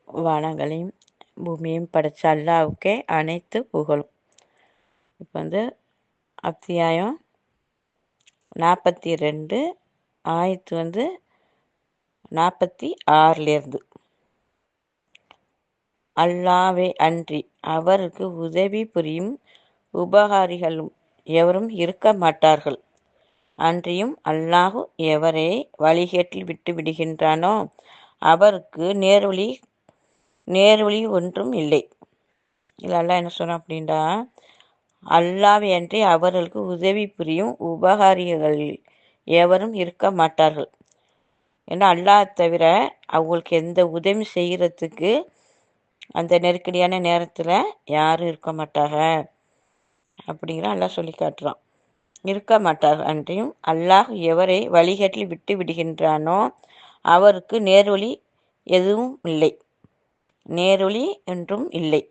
வானங்களையும் பூமியையும் படைச்ச அல்லாவுக்கே அனைத்து புகழும். இப்போ அத்தியாயம் 42 ஆயத்து 46 அல்லாவே அன்றி அவருக்கு உதவி புரியும் உபகாரிகளும் எவரும் இருக்க மாட்டார்கள். அன்றியும் அல்லாஹு எவரை வழிகேட்டில் விட்டு விடுகின்றானோ அவருக்கு நேர்வழி ஒன்றும் இல்லை. இதெல்லாம் என்ன சொன்னோம் அப்படின்னா, அல்லாவை அன்றி அவர்களுக்கு உதவி புரியும் உபகாரிகள் எவரும் இருக்க மாட்டார்கள். ஏன்னா அல்லாஹ் தவிர அவங்களுக்கு எந்த உதவி செய்கிறதுக்கு அந்த நெருக்கடியான நேரத்தில் யாரும் இருக்க மாட்டாங்க அப்படிங்கிற அல்லாஹ் சொல்லி காட்டுறான். இருக்க மாட்டார்கள். அன்றியும் அல்லாஹ் எவரை வழிகேட்டில் விட்டு விடுகின்றானோ அவருக்கு நேர்வழி எதுவும் இல்லை, நேர்வழி என்றும் இல்லை.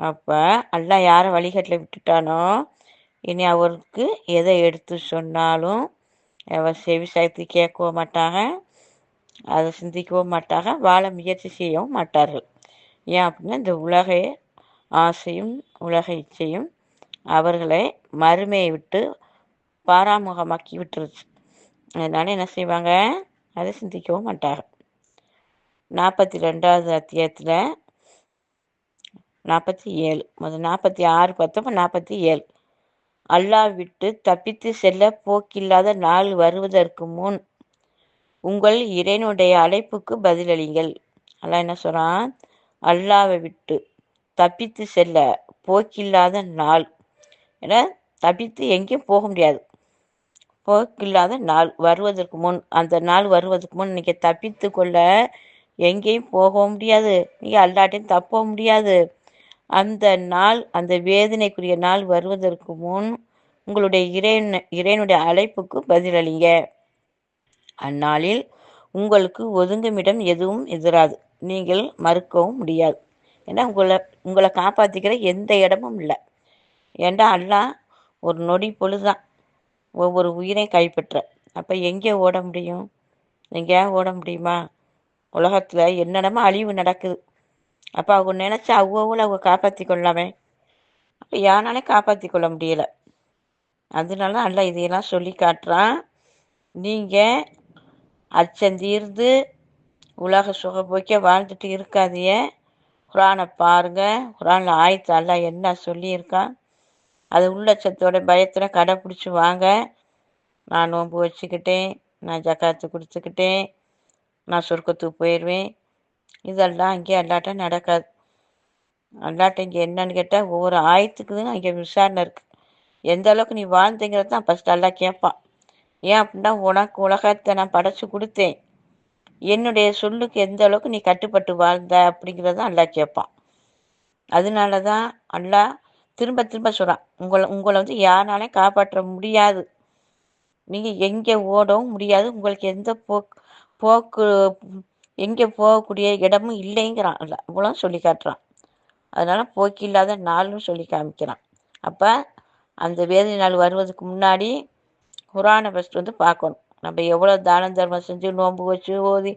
அப்போ அல்லாஹ் யாரை வழிகேட்டில் விட்டுட்டானோ இனி அவருக்கு எதை எடுத்து சொன்னாலும் அவர் செவி சாய்த்து கேட்கவும் மாட்டாங்க, அதை சிந்திக்கவும் மாட்டாங்க, வாழ முயற்சி செய்யவும் மாட்டார்கள். ஏன் அப்படின்னா இந்த உலக ஆசையும் உலக இச்சையும் அவர்களை மறுமையை விட்டு பாராமுகமாக்கி விட்டுருச்சு. அதனால என்ன செய்வாங்க, அதை சிந்திக்கவும் மாட்டாங்க. 42வது அத்தியாயத்தில் 47 46 பார்த்தோம். 47 அல்லாஹ் விட்டு தப்பித்து செல்ல போக்கில்லாத நாள் வருவதற்கு முன் உங்கள் இறைவனுடைய அழைப்புக்கு பதிலளிங்கள். அல்லாஹ் என்ன சொல்றான், அல்லாவை விட்டு தப்பித்து செல்ல போக்கில்லாத நாள், ஏன்னா தப்பித்து எங்கேயும் போக முடியாது, போக்கில்லாத நாள் வருவதற்கு முன், அந்த நாள் வருவதற்கு முன் நீங்கள் தப்பித்து கொள்ள எங்கேயும் போகவும் முடியாது, நீங்கள் அல்லாட்டையும் தப்பவும் முடியாது. அந்த நாள், அந்த வேதனைக்குரிய நாள் வருவதற்கு முன் உங்களுடைய இறைவனுடைய அழைப்புக்கு பதிலளிங்க. அந்நாளில் உங்களுக்கு ஒதுங்குமிடம் எதுவும் எதிராது, நீங்கள் மறுக்கவும் முடியாது. ஏன்னா உங்களை காப்பாற்றிக்கிற எந்த இடமும் இல்லை. ஏண்டா அல்லாஹ் ஒரு நொடி பொழுதுதான் ஒவ்வொரு உயிரையும் கைப்பற்ற. அப்போ எங்கே ஓட முடியும்? எங்கேயா ஓட முடியுமா? உலகத்தில் என்னென்னமோ அழிவு நடக்குது. அப்போ அவங்க நினச்சா அவங்க காப்பாற்றி கொள்ளலாமே. அப்போ யானாலே காப்பாற்றி கொள்ள முடியலை. அதனால அல்லாஹ் இதையெல்லாம் சொல்லி காட்டுறான். நீங்கள் அச்சந்தீர்ந்து உலக சுகபோக்கிய வாழ்ந்துட்டு இருக்காதிய. குரானை பாருங்க, குரானில் ஆயத்து அல்லாஹ் என்ன சொல்லியிருக்கான் அது உள்ளச்சத்தோட பயத்தோட கடைப்பிடிச்சி வாங்க. நான் நோன்பு வச்சுக்கிட்டேன், நான் ஜக்காத்து கொடுத்துக்கிட்டேன், நான் சொர்க்கத்துக்கு போயிடுவேன், இதெல்லாம் அங்கே அல்லாட்ட நடக்காது. அல்லாட்ட இங்கே என்னன்னு கேட்டால் ஒவ்வொரு ஆயத்துக்கு அங்கே விசாரணை இருக்குது. எந்த அளவுக்கு நீ வாழ்ந்தீங்கிறது தான் ஃபஸ்ட் எல்லாம் கேட்பான். ஏன் அப்படின்னா உனக்கு உலகத்தை நான் படைச்சி கொடுத்தேன், என்னுடைய சொல்லுக்கு எந்த அளவுக்கு நீ கட்டுப்பட்டு வாழ்ந்த அப்படிங்கிறத அல்லாஹ் கேட்பான். அதனால தான் அல்லாஹ் திரும்ப திரும்ப சொல்கிறான், உங்களை யாராலையும் காப்பாற்ற முடியாது, நீங்கள் எங்கே ஓடவும் முடியாது, உங்களுக்கு எந்த போக்கு எங்கே போகக்கூடிய இடமும் இல்லைங்கிறான். அல்ல இவ்வளோ சொல்லி காட்டுறான். அதனால் போக்கில்லாத நாளும் சொல்லி காமிக்கிறான். அப்போ அந்த வேதனை நாள் வருவதுக்கு முன்னாடி குரானை ஃபஸ்ட் பார்க்கணும். நம்ம எவ்வளோ தான தர்மம் செஞ்சு நோன்பு வச்சு ஓதி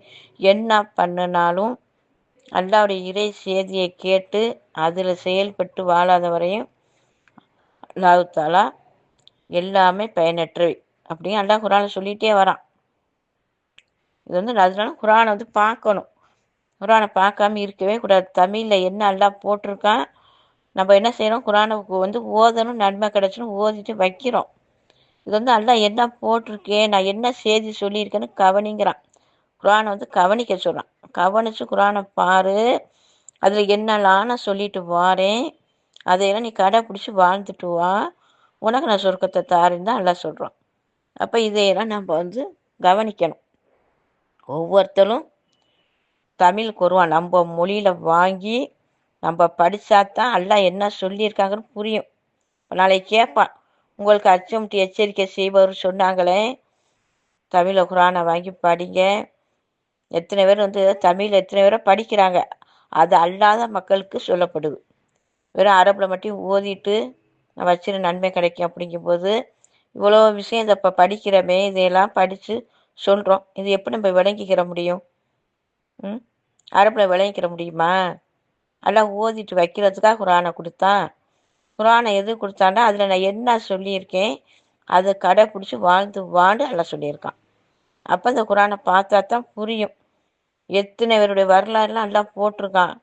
என்ன பண்ணினாலும் அல்லாவுடைய இறை செய்தியை கேட்டு அதில் செயல்பட்டு வாழாத வரையும் அல்லாஹ் தஆலா எல்லாமே பயனற்றவை அப்படின்னு அல்லாஹ் குரானை சொல்லிகிட்டே வரான். இது அதனால குரானை பார்க்கணும். குரானை பார்க்காம இருக்கவே கூடாது. தமிழில் என்ன அல்லாஹ் போட்டிருக்கான், நம்ம என்ன செய்கிறோம், குரானுக்கு ஓதணும், நன்மை கிடச்சணும், ஓதிட்டு வைக்கிறோம். இது அல்லாஹ் என்ன போட்டிருக்கேன், நான் என்ன செய்தி சொல்லியிருக்கேன்னு கவனிங்கிறான். குரானை கவனிக்க சொல்கிறான். கவனித்து குரானை பாரு, அதில் என்னெல்லாம் நான் சொல்லிட்டு வாரேன், அதையெல்லாம் நீ கடைப்பிடிச்சி வாழ்ந்துட்டு வா, உனக்கு நான் சொர்க்கத்தை தாரேன்னு தான் எல்லாம் சொல்கிறோம். அப்போ இதையெல்லாம் நம்ம கவனிக்கணும். ஒவ்வொருத்தரும் தமிழ் குர்ஆன் நம்ம மொழியில் வாங்கி நம்ம படித்தாதான் அல்லாஹ் என்ன சொல்லியிருக்காங்கன்னு புரியும். நாளைக்கு கேட்பான், உங்களுக்கு அச்சமுட்டி எச்சரிக்கை செய்பவர் சொன்னாங்களே, தமிழில் குர்ஆனை வாங்கி படிங்க. எத்தனை பேர் தமிழில் எத்தனை பேரை படிக்கிறாங்க, அது அல்லாத மக்களுக்கு சொல்லப்படுது. வெறும் அரபில் மட்டும் ஓதிட்டு வச்சிரு நன்மை கிடைக்கும் அப்படிங்கும்போது இவ்வளோ விஷயம் இதை இப்போ படிக்கிறோமே, இதையெல்லாம் படித்து சொல்கிறோம், இது எப்படி நம்ம விளங்கிக்கிற முடியும்? அரப்பில் விளைவிக்கிற முடியுமா? எல்லாம் ஓதிட்டு வைக்கிறதுக்காக குரானை கொடுத்தான். குரானை எது கொடுத்தாண்டா அதில் நான் என்ன சொல்லியிருக்கேன் அதை கடைப்பிடிச்சி வாழ்ந்து எல்லாம் சொல்லியிருக்கான். அப்போ அந்த குரானை பார்த்தா தான் புரியும். எத்தனை பேருடைய வரலாறுலாம் எல்லாம் போட்டிருக்கான்.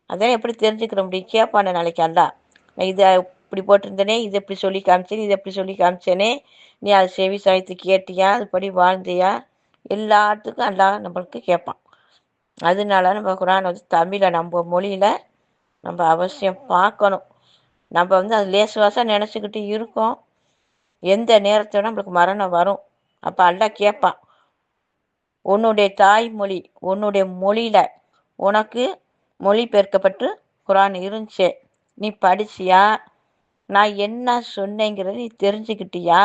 அதெல்லாம் எப்படி தெரிஞ்சுக்கிற முடியும்? கேட்பான நாளைக்கு அல்லா, நான் இதை இப்படி போட்டிருந்தேனே, இதை எப்படி சொல்லி காமிச்சேனே, இதை எப்படி சொல்லி காமிச்சேனே, நீ அதை செவி சாய்த்து கேட்டியா, அதுபடி வாழ்ந்தியா, எல்லாத்துக்கும் அல்லா நம்மளுக்கு கேட்பான். அதனால நம்ம குரான் தமிழை நம்ம மொழியில் நம்ம அவசியம் பார்க்கணும். நம்ம அது லேசுவாசாக நினச்சிக்கிட்டு இருக்கோம். எந்த நேரத்தோட நம்மளுக்கு மரணம் வரும். அப்போ அல்லா கேட்பான், உன்னுடைய தாய்மொழி உன்னுடைய மொழியில் உனக்கு மொழிபெயர்க்கப்பட்டு குரான் இருந்துச்சு, நீ படிச்சியா, நான் என்ன சொன்னேங்கிறத நீ தெரிஞ்சுக்கிட்டியா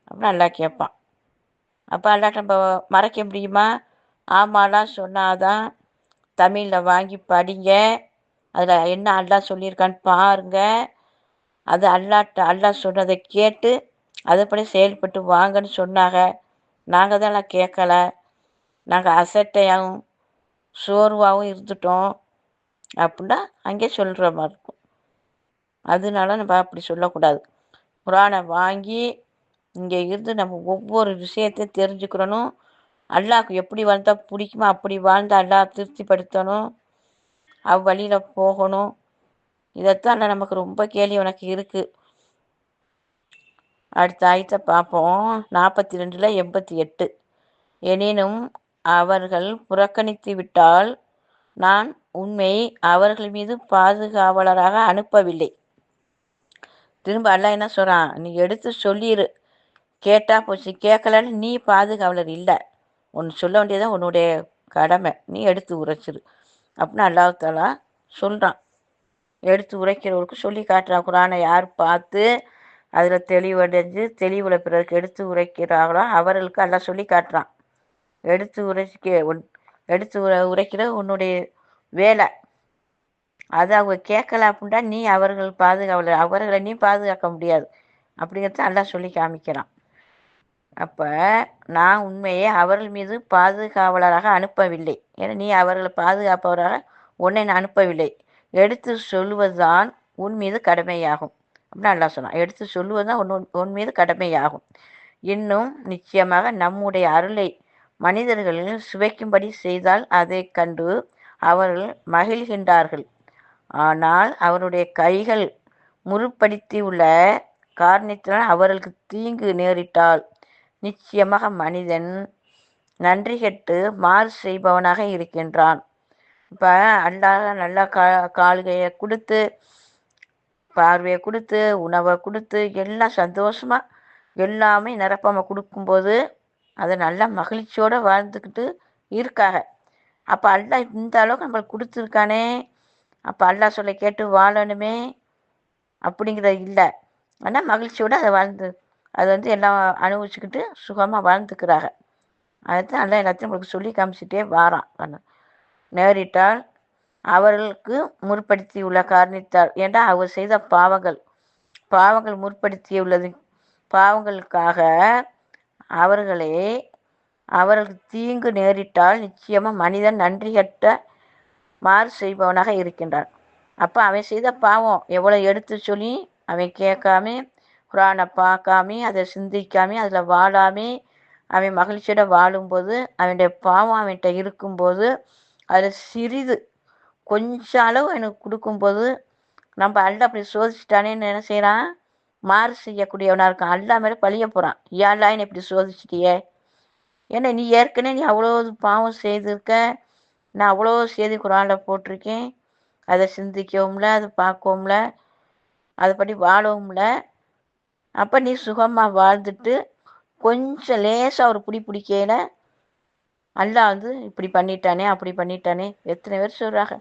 அப்படின்னு அல்லா கேட்பான். அப்போ அல்லாட்ட நம்ம மறைக்க முடியுமா? ஆமாலாம் சொன்னாதான் தமிழில் வாங்கி படிங்க, அதில் என்ன அல்லா சொல்லியிருக்கான்னு பாருங்க, அது அல்லா சொன்னதை கேட்டு அதுபடி செயல்பட்டு வாங்கன்னு சொன்னாங்க. நாங்கள் தான் கேட்கலை, நாங்கள் அசட்டையாகவும் சோர்வாகவும் இருந்துட்டோம் அப்படின்னா அங்கே சொல்கிற மாதிரி இருக்கும். அதனால நம்ம அப்படி சொல்லக்கூடாது. குரானை வாங்கி இங்கே இருந்து நம்ம ஒவ்வொரு விஷயத்தையும் தெரிஞ்சுக்கிறணும். அல்லாஹ்க்கு எப்படி வாழ்ந்தால் பிடிக்குமோ அப்படி வாழ்ந்து அல்லாஹ் திருப்திப்படுத்தணும், அவ்வழியில் போகணும். இதைத்தான் நமக்கு ரொம்ப கேள்வி உனக்கு இருக்குது. அடுத்த ஆயத்தை பார்ப்போம். 42 88. எனினும் அவர்கள் புறக்கணித்து விட்டால் நான் உண்மை அவர்கள் மீது பாதுகாவலராக அனுப்பவில்லை. திரும்ப அல்லா என்ன சொல்கிறான்? நீ எடுத்து சொல்லிடு, கேட்டா போச்சு, கேட்கலன்னு நீ பாதுகாவலர் இல்லை, ஒன்று சொல்ல வேண்டியதான் உன்னுடைய கடமை, நீ எடுத்து உரைச்சிரு அப்படின்னு அல்லாஹ் சொல்கிறான். எடுத்து உரைக்கிறவருக்கு சொல்லி காட்டுறான். குரானை யார் பார்த்து அதில் தெளிவடைஞ்சு தெளிவுல பிறருக்கு எடுத்து உரைக்கிறாங்களோ அவர்களுக்கு எல்லாம் சொல்லி காட்டுறான். எடுத்து உரைக்கிற உன்னுடைய வேலை. அது அவங்க கேட்கல அப்படின்னா நீ அவர்கள் பாதுகாவலர், அவர்களை நீ பாதுகாக்க முடியாது அப்படிங்கிறத எல்லாம் சொல்லி காமிக்கிறான். அப்போ நான் உண்மையே அவர்கள் மீது பாதுகாவலராக அனுப்பவில்லை, ஏன்னா நீ அவர்களை பாதுகாப்பவராக உன்னை நான் அனுப்பவில்லை, எடுத்து சொல்லுவதுதான் உன் மீது கடமையாகும் அப்படின்னு அல்லா சொன்னான். எடுத்து சொல்லுவது தான் உன் மீது கடமையாகும். இன்னும் நிச்சயமாக நம்முடைய அருளை மனிதர்களில் சுவைக்கும்படி செய்தால் அதை கண்டு அவர்கள் மகிழ்கின்றார்கள். ஆனால் அவருடைய கைகள் முறுப்படுத்தி உள்ள காரணத்தினால் அவர்களுக்கு தீங்கு நேரிட்டால் நிச்சயமாக மனிதன் நன்றி கெட்டு மாறு செய்பவனாக இருக்கின்றான். இப்போ அல்லாஹ் நல்லா கால்கையை கொடுத்து, பார்வையை கொடுத்து, உணவை கொடுத்து, எல்லாம் சந்தோஷமாக எல்லாமே நிரப்பாமல் கொடுக்கும்போது அதை நல்லா மகிழ்ச்சியோடு வாழ்ந்துக்கிட்டு இருக்காங்க. அப்போ அல்லாஹ் இந்த அளவுக்கு நம்மளுக்கு கொடுத்துருக்கானே, அப்போ அல்லாஹ் சொல்ல கேட்டு வாழணுமே அப்படிங்கிறது இல்லை. ஆனால் மகிழ்ச்சியோடு அதை எல்லாம் அனுபவிச்சுக்கிட்டு சுகமாக வாழ்ந்துக்கிறாங்க. அதுதான் அல்லாஹ் எல்லாத்தையும் நம்மளுக்கு சொல்லி காமிச்சிட்டே வாரான். நேரிட்டால் அவர்களுக்கு முற்படுத்தி உள்ள காரணத்தால், ஏண்டா அவர் செய்த பாவங்கள் முற்படுத்தியுள்ளது பாவங்களுக்காக அவர்களுக்கு தீங்கு நேரிட்டால் நிச்சயமாக மனிதன் நன்றி கட்ட மாறு செய்பவனாக இருக்கின்றான். அப்போ அவன் செய்த பாவம் எவ்வளோ எடுத்து சொல்லி அவன் கேட்காம, குரானை பார்க்காம, அதை சிந்திக்காம, அதில் வாழாமே அவன் மகிழ்ச்சியோட வாழும்போது, அவனுடைய பாவம் அவன்கிட்ட இருக்கும்போது, அதில் சிறிது கொஞ்சம் அளவு எனக்கு கொடுக்கும்போது நம்ம அல்லா அப்படி சோதிச்சிட்டானேன்னு என்ன செய்கிறான்? மாறு செய்யக்கூடியவனாக இருக்கான். அல்லா மேலே பழிய போகிறான். ஏன்டா என்னை இப்படி சோதிச்சிட்டியே, ஏன்னா நீ ஏற்கனவே அவ்வளோ பாவம் செய்திருக்க, நான் அவ்வளோ செய்தி குரானில் போட்டிருக்கேன், அதை சிந்திக்கவும்ல, அதை பார்க்கவும்ல, அதுபடி வாழவும்ல. அப்போ நீ சுகமாக வாழ்ந்துட்டு கொஞ்சம் லேசாக ஒரு பிடிக்கையில அல்லாஹ் இப்படி பண்ணிட்டானே அப்படி பண்ணிட்டானே எத்தனை பேர் சொல்கிறாங்க.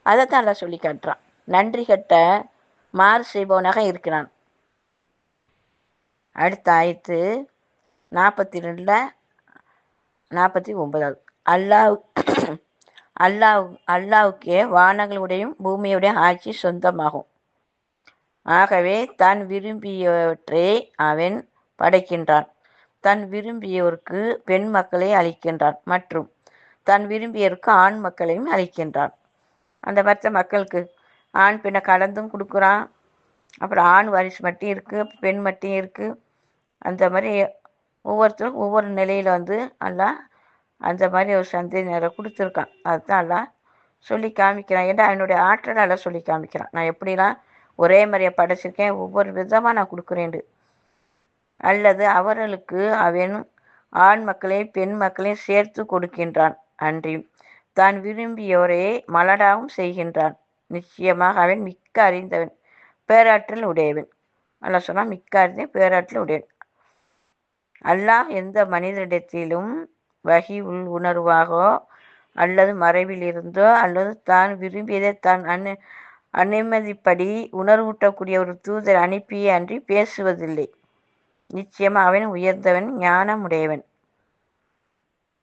அதைத்தான் அல்லாஹ் சொல்லி காட்டுறான். நன்றி கட்ட மாறு செய்பவனாக இருக்கிறான். அடுத்த ஆயத்து 42 49. அல்லாவுக்கே வானங்களுடையும் பூமியுடைய ஆட்சி சொந்தமாகும். ஆகவே தான் விரும்பியவற்றை அவன் படைக்கின்றான், தன் விரும்பியோருக்கு பெண் மக்களை அளிக்கின்றான் மற்றும் தான் விரும்பியருக்கு ஆண் மக்களையும் அளிக்கின்றான். அந்த மற்ற மக்களுக்கு ஆண் பெண்ணை கலந்தும் கொடுக்குறான். அப்புறம் ஆண் வாரிசு மட்டும் இருக்குது, பெண் மட்டும் இருக்குது. அந்த மாதிரி ஒவ்வொருத்தரும் ஒவ்வொரு நிலையில் எல்லாம் அந்த மாதிரி ஒரு சந்ததியினரை கொடுத்துருக்கான். அதுதான் எல்லாம் சொல்லி காமிக்கிறான். ஏன்னா என்னுடைய ஆற்றலால் சொல்லி காமிக்கிறான். நான் எப்படிலாம் ஒரே மாதிரியை படைச்சிருக்கேன், ஒவ்வொரு விதமாக நான் கொடுக்குறேன். அல்லது அவர்களுக்கு அவன் ஆண் மக்களையும் பெண் மக்களையும் சேர்த்து கொடுக்கின்றான். அன்றியும் தான் விரும்பியோரே மலடாகவும் செய்கின்றான். நிச்சயமாக அவன் மிக்க அறிந்தவன், பேராற்றல் உடையவன். அல்லாஹ் சொன்னா மிக்க அறிந்த பேராற்றல் உடையவன். அல்லாஹ் எந்த மனிதனிடத்திலும் வகி உணர்வாகவோ அல்லது மறைவில் இருந்தோ அல்லது தான் விரும்பியதை தான் அனுமதிப்படி உணர்வூட்டக்கூடிய ஒரு தூதர் அனுப்பியே அன்றி பேசுவதில்லை. நிச்சயமாக அவன் உயர்ந்தவன், ஞானமுடையவன்.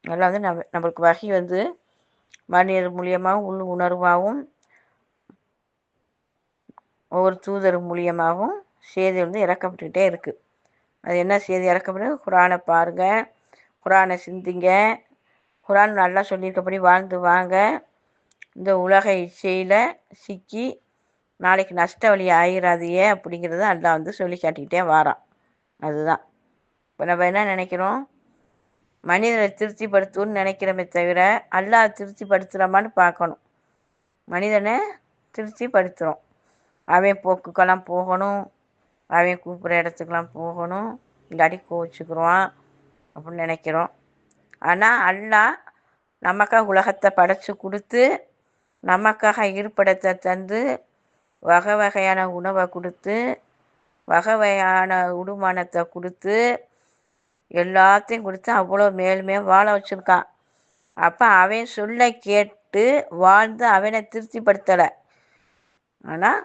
அதெல்லாம் நம்மளுக்கு வகி மனிதர் மூலியமாகவும் உணர்வாகவும் ஒவ்வொரு தூதர் மூலியமாகவும் செய்தி இறக்கப்பட்டுக்கிட்டே இருக்குது. அது என்ன செய்தி இறக்கப்படுது? குரானை பாருங்க, குரானை சிந்திங்க, குரான் நல்லா சொல்லியிருக்கப்படி வாழ்ந்து வாங்க. இந்த உலக இச்சையில் சிக்கி நாளைக்கு நஷ்ட வழி ஆயிராதியே அப்படிங்கிறத அல்லாஹ் சொல்லி காட்டிக்கிட்டே வாரான். அதுதான் இப்போ நம்ம என்ன நினைக்கிறோம்? மனிதனை திருப்திப்படுத்துவோன்னு நினைக்கிறோமே தவிர அல்லாஹ் திருப்திப்படுத்துகிறோமான்னு பார்க்கணும். மனிதனை திருப்திப்படுத்துகிறோம். அவன் போக்குக்கெல்லாம் போகணும், அவன் கூப்பிட்ற இடத்துக்கெல்லாம் போகணும், இல்லாட்டி கோவிச்சுக்குருவான் அப்படின்னு நினைக்கிறோம். ஆனால் அல்லாஹ் நமக்காக உலகத்தை படைச்சி கொடுத்து நமக்காக இருப்பிடத்தை தந்து வகை வகையான உணவை கொடுத்து வகை வகையான உடுமானத்தை கொடுத்து எல்லாத்தையும் கொடுத்து அவ்வளோ மேலுமே வாழ வச்சுருக்கான். அப்போ அவன் சொல்ல கேட்டு வாழ்ந்து அவனை திருப்திப்படுத்தலை. ஆனால்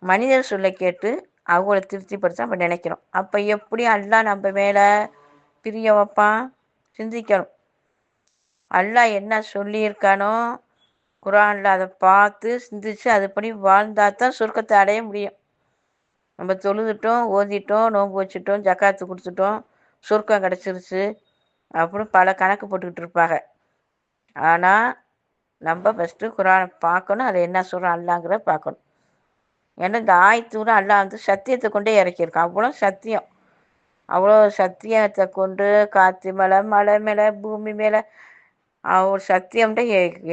மனிதர் சொல்ல கேட்டு அவங்கள திருப்திப்படுத்த நம்ம நினைக்கிறோம். அப்போ எப்படி அல்லாஹ் நம்ம மேலே பிரிய வைப்பான்? சிந்திக்கணும். அல்லாஹ் என்ன சொல்லியிருக்கானோ குரானில் அதை பார்த்து சிந்திச்சு அதுபடி வாழ்ந்தால் தான் சொர்க்கத்தை அடைய முடியும். நம்ம தொழுதுட்டோம், ஓதிட்டோம், நோன்பு வச்சுட்டோம், ஜக்காத்து கொடுத்துட்டோம், சொர்க்கம் கிடச்சிருச்சு அப்படின்னு பல கணக்கு போட்டுக்கிட்டு இருப்பாங்க. ஆனால் நம்ம ஃபஸ்ட்டு குரானை பார்க்கணும், அதை என்ன சொல்கிறோம் அல்லாங்கிற பார்க்கணும். ஏன்னா இந்த ஆயத்தூரம் அல்லாஹ் சத்தியத்தை கொண்டே இறக்கியிருக்கான். அவ்வளோ சத்தியம், அவ்வளோ சத்தியத்தை கொண்டு காற்று மேலே, மலை மேலே, பூமி மேலே ஒரு சத்தியம்ட்ட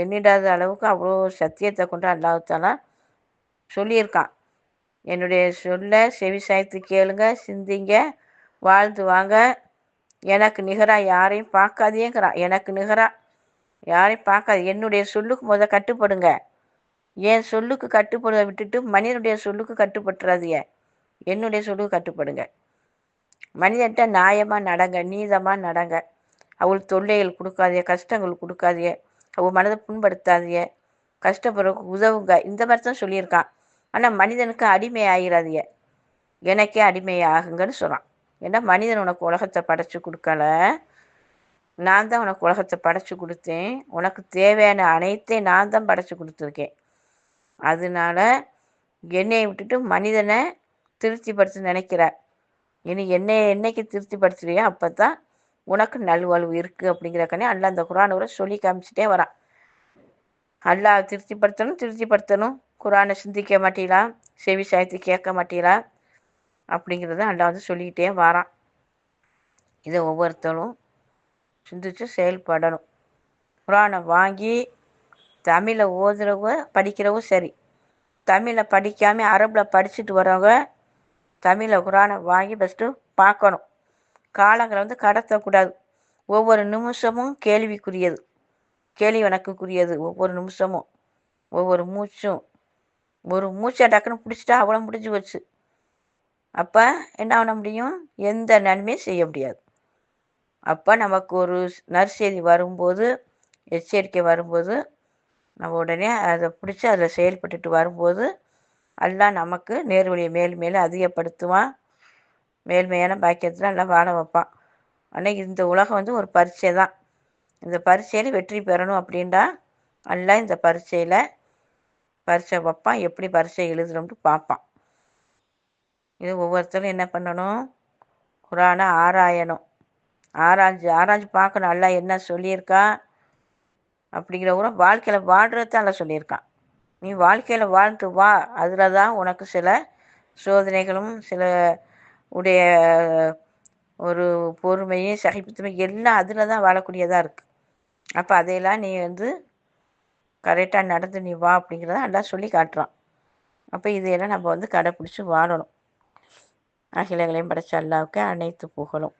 எண்ணிடாத அளவுக்கு அவ்வளோ சத்தியத்தை கொண்டு அல்லாஹ்தாலா சொல்லியிருக்கான். என்னுடைய சொல்ல செவி சாய்த்து கேளுங்க, சிந்திங்க, வாழ்ந்து வாங்க. எனக்கு நிகராக யாரையும் பார்க்காதேங்கிறான். எனக்கு நிகராக யாரையும் பார்க்காது. என்னுடைய சொல்லுக்கு கட்டுப்படுங்க. என் சொல்லுக்கு கட்டுப்படுவதை விட்டுட்டு மனிதனுடைய சொல்லுக்கு கட்டுப்பட்டுறாதீங்க. என்னுடைய சொல்லுக்கு கட்டுப்படுங்க. மனிதன்கிட்ட நியாயமாக நடங்க, நீதமாக நடங்க. அவள் தொல்லைகள் கொடுக்காதீங்க, கஷ்டங்கள் கொடுக்காதீங்க, அவள் மனதை புண்படுத்தாதீங்க, கஷ்டப்படுறதுக்கு உதவுங்க. இந்த மாதிரி தான் சொல்லியிருக்கான். ஆனால் மனிதனுக்கு அடிமை ஆகிறாதீங்க, எனக்கே அடிமை ஆகுங்கன்னு சொல்கிறான். ஏன்னா மனிதன் உனக்கு உலகத்தை படைச்சி கொடுக்கல, நான் தான் உனக்கு உலகத்தை படைச்சி கொடுத்தேன். உனக்கு தேவையான அனைத்தையும் நான் தான் படைச்சி கொடுத்துருக்கேன். அதனால என்னையை விட்டுட்டு மனிதனை திருப்திப்படுத்த நினைக்கிற. இனி என்னைக்கு திருப்திப்படுத்துறியோ அப்போ தான் உனக்கு நல்வாழ்வு இருக்குது அப்படிங்கிறக்கனே அல்லாஹ் அந்த குரானை சொல்லி காமிச்சிட்டே வரான். அல்லாஹ் திருப்திப்படுத்தணும். குரானை சிந்திக்க மாட்டீங்களா, செவி சாய்த்து கேட்க மாட்டீங்களா அப்படிங்கிறத அல்லாஹ் சொல்லிக்கிட்டே வரான். இதை ஒவ்வொருத்தரும் சிந்திச்சு செயல்படணும். குரானை வாங்கி தமிழை ஓதுறவங்க படிக்கிறவங்க சரி, தமிழை படிக்காமல் அரபில் படிச்சுட்டு வரவங்க தமிழை குரானை வாங்கி ஃபஸ்ட்டு பார்க்கணும். காலங்களை கடத்தக்கூடாது. ஒவ்வொரு நிமிஷமும் கேள்விக்குரியது, கேள்வி வணக்குக்குரியது. ஒவ்வொரு நிமிஷமும் ஒவ்வொரு மூச்சும், ஒரு மூச்சை டக்குன்னு பிடிச்சிட்டா அவ்வளோ முடிஞ்சு வச்சு. அப்போ என்ன பண்ண முடியும்? எந்த நன்மையும் செய்ய முடியாது. அப்போ நமக்கு ஒரு நற்செய்தி வரும்போது, எச்சரிக்கை வரும்போது நம்ம உடனே அதை பிடிச்சி அதில் செயல்பட்டுட்டு வரும்போது அல்லாஹ் நமக்கு நேர்வழியை மேலும் அதிகப்படுத்துவான். மேல்மையான பாக்கியத்தில் எல்லாம் வாழ வைப்பான். ஆனால் இந்த உலகம் ஒரு பரீட்சை தான். இந்த பரீட்சையில் வெற்றி பெறணும் அப்படின்டா அல்லாஹ் இந்த பரீட்சை வைப்பான். எப்படி பரீட்சை எழுதுறோம்னு பார்ப்பான். இது ஒவ்வொருத்தரும் என்ன பண்ணணும்? குரானை ஆராயணும், ஆராய்ஞ்சு பார்க்கணும். அல்லாஹ் என்ன சொல்லியிருக்கா, அப்படிங்கிற கூட வாழ்க்கையில் வாழ்கிறதான் அல்ல சொல்லியிருக்கான். நீ வாழ்க்கையில் வாழ்ந்து வா, அதில் தான் உனக்கு சில சோதனைகளும் சில உடைய ஒரு பொறுமையும் சகிப்புத்தன்மை எல்லாம் அதில் தான் வாழக்கூடியதாக இருக்குது. அப்போ அதையெல்லாம் நீ கரெக்டாக நடந்து நீ வா அப்படிங்கிறத எல்லாம் சொல்லி காட்டுறான். அப்போ இதையெல்லாம் நம்ம கடைப்பிடிச்சி வாழணும். அகிலங்களையும் படைச்ச அல்லாவுக்கு அனைத்து புகழும்.